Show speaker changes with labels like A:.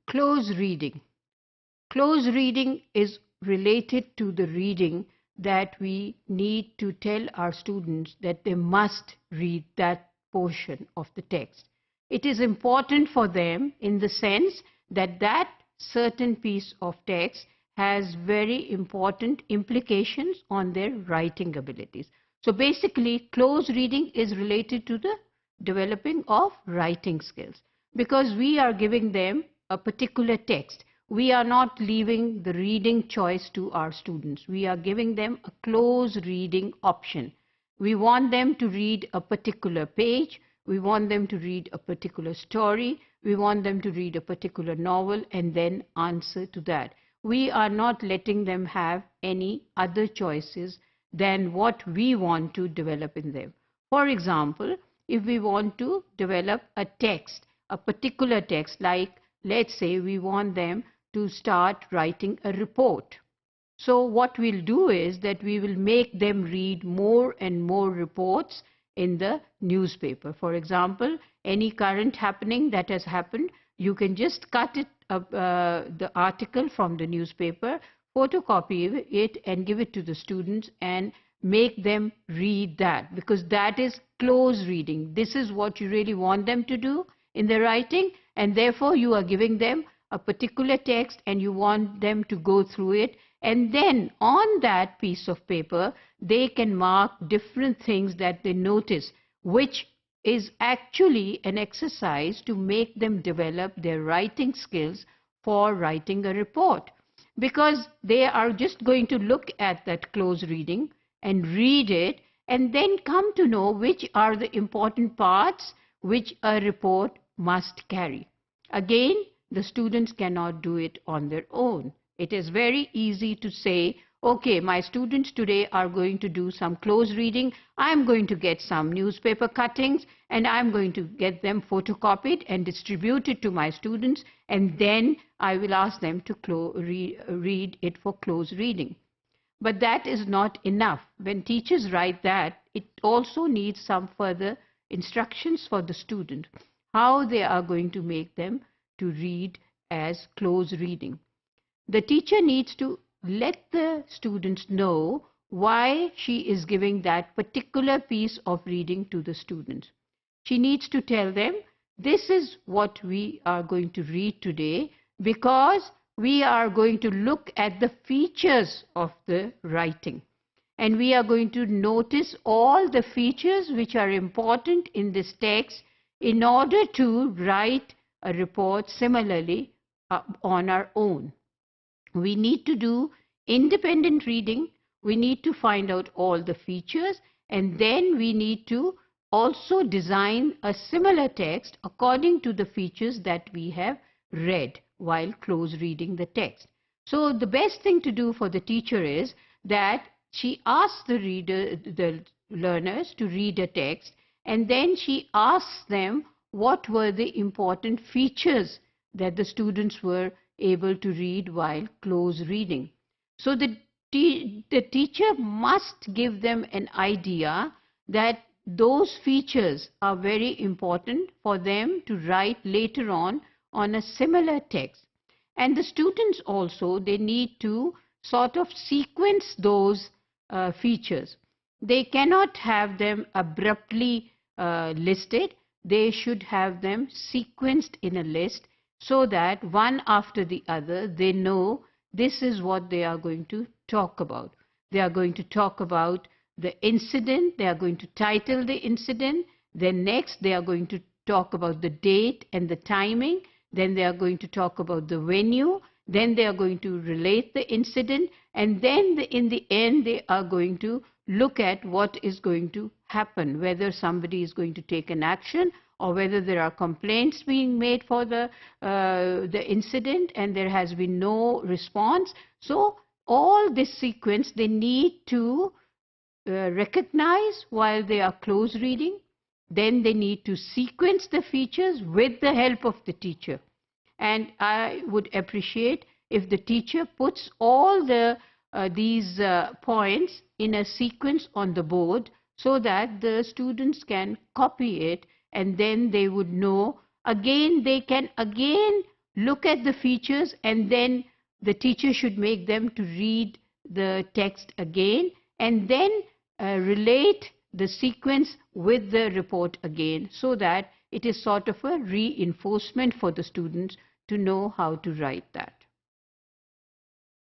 A: Close reading. Close reading is related to the reading that we need to tell our students that they must read that portion of the text. It is important for them in the sense that that certain piece of text has very important implications on their writing abilities. So basically, close reading is related to the developing of writing skills, because we are giving them a particular text. We are not leaving the reading choice to our students. We are giving them a close reading option. We want them to read a particular page. We want them to read a particular story. We want them to read a particular novel and then answer to that. We are not letting them have any other choices than what we want to develop in them. For example, if we want to develop a text, a particular text, like let's say we want them to start writing a report. So what we'll do is that we will make them read more and more reports in the newspaper. For example, any current happening that has happened, you can just cut it, the article from the newspaper, photocopy it and give it to the students and make them read that, because that is close reading. This is what you really want them to do in their writing, and therefore you are giving them a particular text and you want them to go through it, and then on that piece of paper they can mark different things that they notice, which is actually an exercise to make them develop their writing skills for writing a report, because they are just going to look at that close reading and read it and then come to know which are the important parts which a report must carry. Again, the students cannot do it on their own. It is very easy to say, okay, my students today are going to do some close reading. I'm going to get some newspaper cuttings and I'm going to get them photocopied and distributed to my students, and then I will ask them to read it for close reading. But that is not enough. When teachers write that, it also needs some further instructions for the student, how they are going to make them to read as close reading. The teacher needs to let the students know why she is giving that particular piece of reading to the students. She needs to tell them, this is what we are going to read today, because we are going to look at the features of the writing. And we are going to notice all the features which are important in this text in order to write a report similarly on our own. We need to do independent reading. We need to find out all the features, and then we need to also design a similar text according to the features that we have read while close reading the text. So the best thing to do for the teacher is that she asks the learners to read a text, and then she asks them what were the important features that the students were able to read while close reading. So the teacher must give them an idea that those features are very important for them to write later on a similar text. And the students also, they need to sort of sequence those features. They cannot have them abruptly listed. They should have them sequenced in a list so that one after the other they know this is what they are going to talk about. They are going to talk about the incident, they are going to title the incident, then next they are going to talk about the date and the timing, then they are going to talk about the venue, then they are going to relate the incident, and then in the end they are going to look at what is going to happen, whether somebody is going to take an action or whether there are complaints being made for the incident and there has been no response. So all this sequence they need to recognize while they are close reading. Then they need to sequence the features with the help of the teacher. And I would appreciate if the teacher puts all these points in a sequence on the board so that the students can copy it, and then they would know. Again, they can again look at the features, and then the teacher should make them to read the text again, and then relate the sequence with the report again, so that it is sort of a reinforcement for the students to know how to write that.